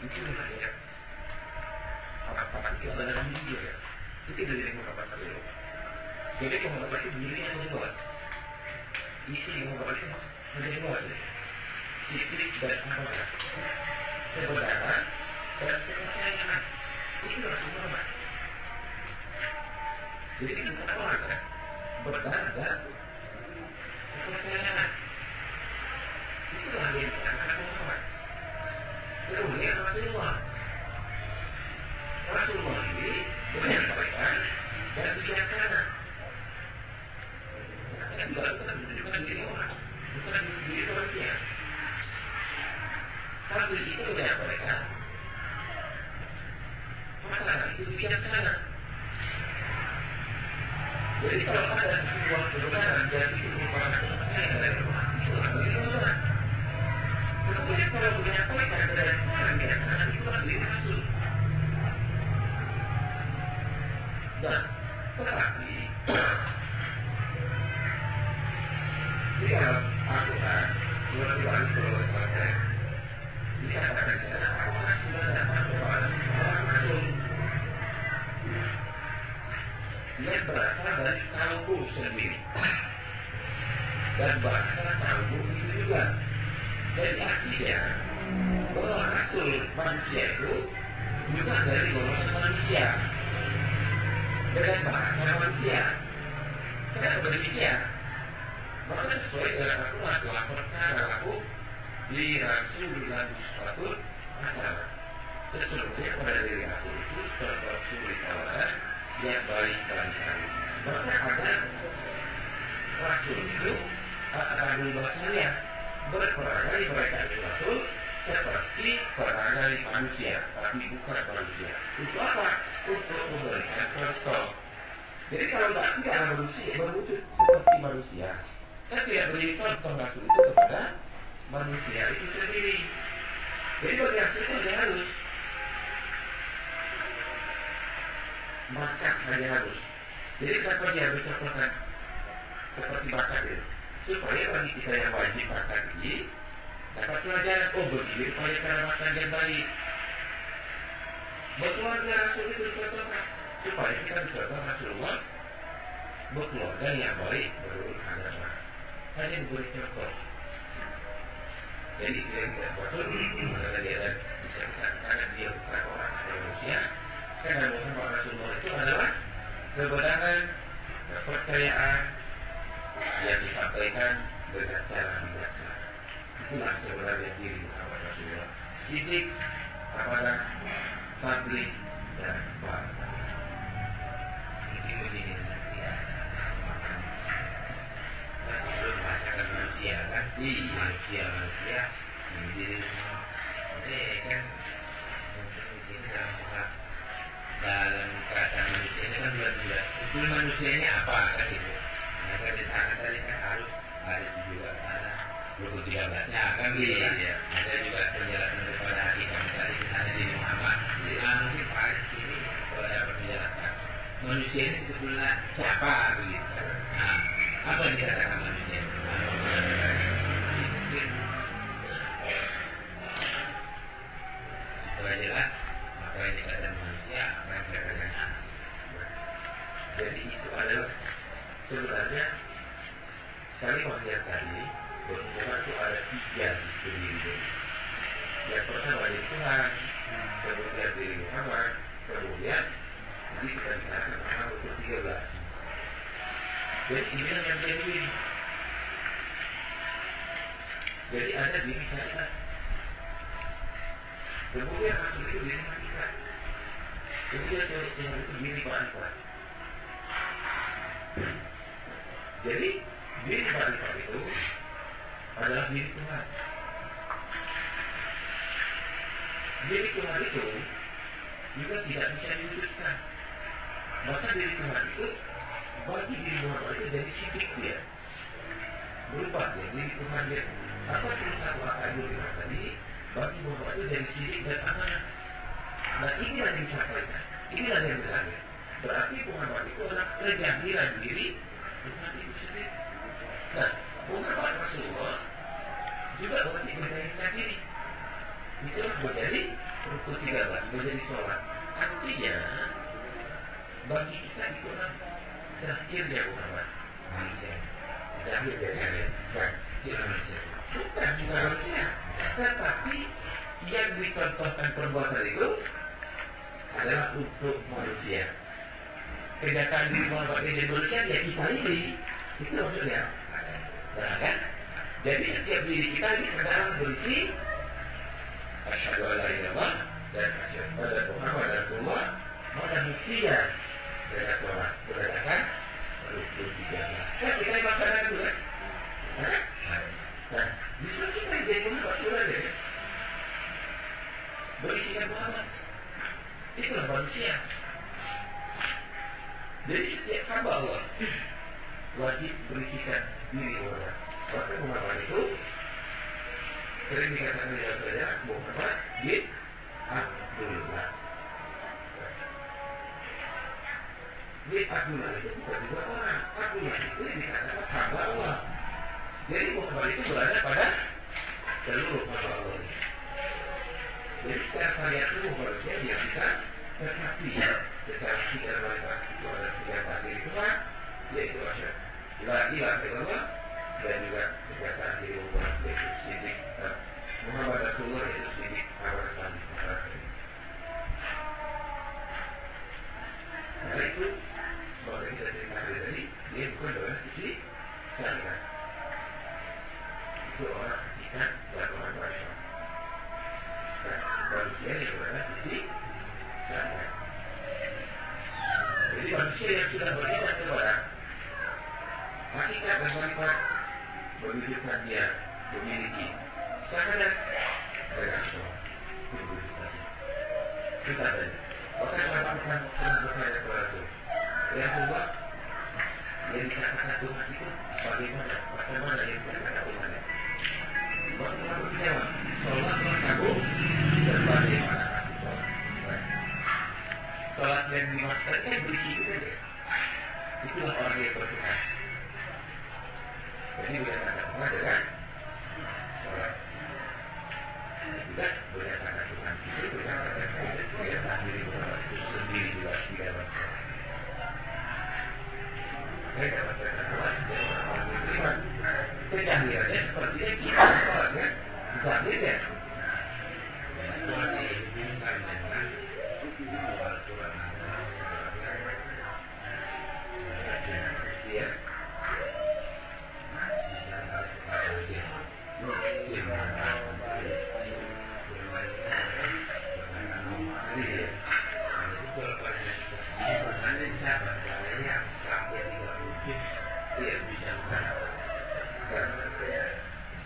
itu namanya apa itu adalah dia ya. Itu dari yang apa dulu. Jadi kalau apa itu dirinya membuat isi yang membuat itu menjadi buat sifat dan apa kebenaran dan kepercayaan itu adalah semua. Jadi kita orang kan benar dan kepercayaan itu adalah yang dikatakan Muhammad. Kemudian Rasulullah ini menyampaikan dan bijaksana. Dan juga bukan menunjukkan diri orang, bukan diri manusia. Tapi itu menyampaikan masalah itu bijaksana. Jadi kalau ada sebuah kebenaran dan itu merupakan kepercayaan dari Allah, itu adalah kebenaran. Kemudian kalau menyampaikan dari orang bijaksana itu adalah diri Rasul. Dan tetapi di dalam Al-Quran Al-Quran dikatakan di sana Al-Quran sudah datang kepada seorang Rasul yang berasal dari kaum sendiri dan bahasa kaum itu juga. Jadi artinya bahwa Rasul manusia itu juga dari golongan manusia dengan bahasa manusia. Kenapa demikian? Maka sesuai dengan aturan laporkan aku di Rasulullah suatu masalah. Sesungguhnya pada diri Rasul itu termasuk kawalan yang baik dan baik. Maka ada Rasul itu akan bahasanya berperangai mereka itu Rasul seperti perangai manusia, tapi bukan manusia. Untuk apa? Untuk memberikan contoh. Jadi kalau tidak ada manusia berwujud seperti manusia, kan tidak beri contoh Rasul itu kepada manusia itu sendiri. Jadi bagi Rasul itu hanya harus bakat, hanya harus. Jadi kenapa dia harus contohkan seperti bakat itu? Supaya bagi kita yang wajib bakat ini dapat pelajaran, oh begini supaya cara makan yang baik. Berkeluarga Rasul itu dicontohkan supaya kita dicontoh Rasulullah berkeluarga yang baik menurut agama. Hanya diberi contoh. Jadi dia tidak betul karena dia bisa dikatakan dia bukan orang atau manusia. Karena Muhammad Rasulullah itu adalah kebenaran, kepercayaan yang disampaikan dengan cara bijaksana. Itulah sebenarnya diri Muhammad Rasulullah. Sidik kepada tabligh dan bahasa. Ini begini ya. Rasul bahasakan manusia kan? Manusia menjadi ini kan dalam kata manusia ini kan bulat-bulat. Itu manusianya apa kan itu? Maka di sana tadi kan harus ada juga sana 23-nya kan gitu kan? Ada juga penjelasan daripada hakikat tadi di sana di Muhammad. Mungkin Faris ini kalau dapat menjelaskan manusia ini sebetulnya siapa begitu? Nah, apa yang dikatakan manusia? Setelah jelas apa yang dikatakan manusia, apa yang dikatakan anak. Jadi itu adalah sebenarnya kalimat yang tadi berhubungan itu ada 3 di diri. Yang pertama dari Tuhan, kemudian dari Muhammad, kemudian jadi kita dikatakan Muhammad untuk 13. Jadi ini yang jadi. Jadi ada diri kita. Kemudian Rasul itu diri kita. Kemudian Tuhan itu diri makrifat. Jadi diri makrifat itu adalah diri Tuhan. Diri Tuhan itu juga tidak bisa diwujudkan. Maka diri Tuhan itu bagi diri Muhammad itu dari sidik dia. Berubah dia diri Tuhan dia. Apa satu akal diri tadi bagi Muhammad itu dari sidik dan amanah. Nah inilah yang disampaikan. Inilah yang berarti. Berarti Muhammad itu adalah kejahilan diri Tuhan itu sendiri. Nah Muhammad Rasulullah juga berarti kejahilan diri. Itulah menjadi rukun 13 menjadi sholat. Artinya bagi kita itu terakhirnya Muhammad manusia. Terakhirnya kan tidak manusia. Bukan manusia, tetapi yang dicontohkan perbuatan itu adalah untuk manusia. Kenyataan diri Muhammad ini manusia ya kita ini, itu maksudnya. Nah, kan? Jadi setiap diri kita ini sekarang berisi asyhadu an la ilaha illallah dan asyhadu anna Muhammadan rasulullah. Maka mestinya dengan sholat berdasarkan rukun 13. Kan kita makanan dulu kan? Nah, justru kita jadi Muhammad sudah deh. Berisikan Muhammad. Itulah manusia. Jadi setiap hamba Allah wajib berisikan diri Muhammad. Maka Muhammad itu sering dikatakan di dalam saja Muhammad bin Abdullah. Bin Abdullah itu bukan juga orang. Abdullah itu dikatakan hamba Allah. Jadi Muhammad itu berada pada seluruh hamba Allah. Jadi secara variasi manusia dia bisa tetapi secara tidak manfaat itu ada kenyataan diri Tuhan, yaitu asyhadu la ilaha illallah dan juga kenyataan diri Muhammad yaitu siddiq Muhammad Rasulullah yaitu siddiq awal salih masyarakat. Karena itu sebagai kita cerita tadi dia bukan dalam sisi syariat. Itu orang hakikat dan orang rasional. Manusia yang berada di sisi syariat. Jadi manusia yang sudah beriman kepada hakikat dan manfaat menunjukkan dia memiliki syahadat rasional. Kita tadi, maka melakukan perbuatan kepada Tuhan. Yang kedua, yang dikatakan Tuhan itu bagaimana, bagaimana yang dikatakan Tuhan. Waktu aku jawab, sholat aku dan bagaimana aku sholat. Sholat yang dimaksudkan berisi itu saja. Itulah orang yang bertuhan. Jadi berdasarkan Tuhan dengan sholat. Tidak berdasarkan Tuhan itu berdasarkan berdasarkan diri Tuhan itu sendiri juga tidak bertuhan. Saya dapat berkata dan orang beriman kejahirannya sepertinya kita sholatnya tidak beda. Sholat dihubungkan dengan Al-Quran. Ya.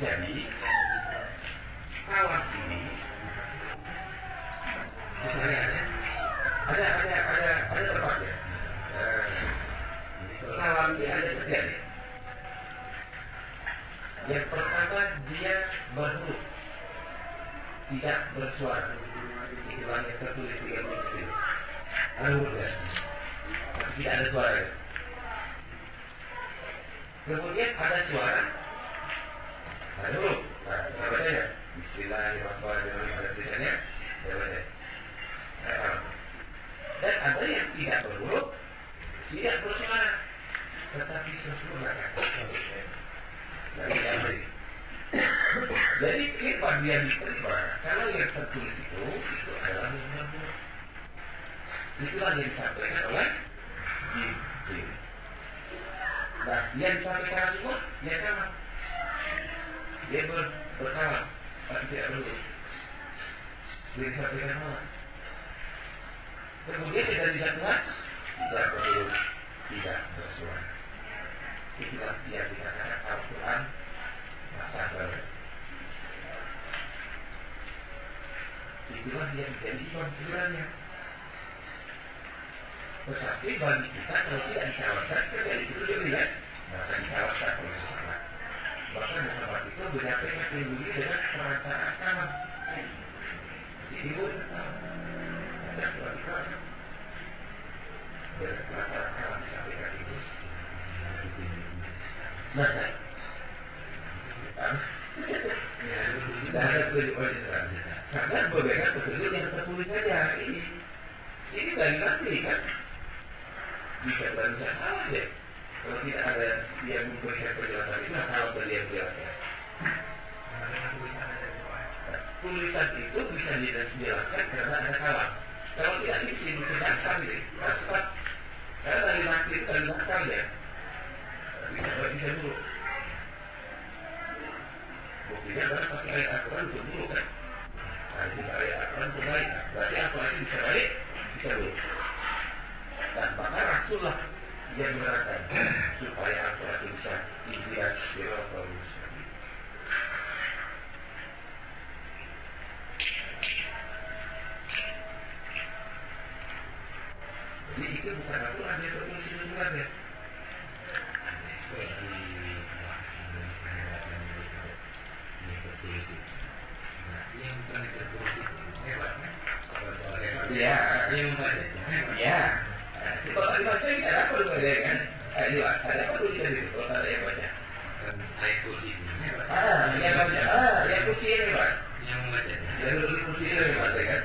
Jadi kawan ini misalnya ada tempatnya kawan ini ada kerjanya. Yang pertama dia berhuruf tidak bersuara, istilahnya yang tertulis di ilmu itu ada hurufnya tapi tidak ada suara. Kemudian ada suara, ada huruf. Nah, kita baca ya. Bismillahirrahmanirrahim. Ada tulisannya, kita baca. Dan ada yang tidak berhuruf, tidak bersuara, tetapi sempurna kata. Jadi kapan dia diterima? Kalau yang tertulis itu adalah yang berhuruf. Itulah yang disampaikan oleh Jibril. Nah, yang disampaikan semua, dia sama. Dia berkalam, tapi tidak berhuruf. Dia disampaikan sama. Kemudian kita tidak Tuhan, tidak berhuruf, tidak bersuara. Itulah yang dikatakan Al-Quran masa baru. Itulah yang menjadi konsiderannya. Tetapi bagi kita kalau tidak dikawasan, terjadi itu juga maka dikawasan oleh Muhammad. Bahkan Muhammad itu menyampaikan ilmu ini dengan perasaan sama. Jadi ibu ada suatu kawasan dengan perasaan sama disampaikan itu. Maka tidak ada kehidupan Islam. Karena berbeda petunjuk yang tertulis saja. Ini dari nanti kan bisa salah deh. Kalau tidak ada yang memberikan penjelasan itu, kalau beliau jelaskan. Tulisan itu bisa dijelaskan karena ada kalam. Kalau tidak ini dijelaskan nih, karena dari nanti itu dari nakal ya. Bisa dulu. Buktinya adalah pakai ayat Al-Quran untuk dulu kan. Nah, jika ayat Al-Quran untuk baik, berarti Al-Quran bisa baik, bisa dulu. Dan maka Rasulullah yang mengatakan supaya Al-Quran itu bisa inspirasi di Rasul. Jadi itu bukan Al-Quran yang tertulis itu sebenarnya. Ya, ya. Kalau tadi baca ini ada apa dulu kan? Ada apa dulu tadi? Kalau ada yang baca? Ayat kursi. Yang baca. Yang kursi ini pak. Yang baca. Yang kursi ini baca kan?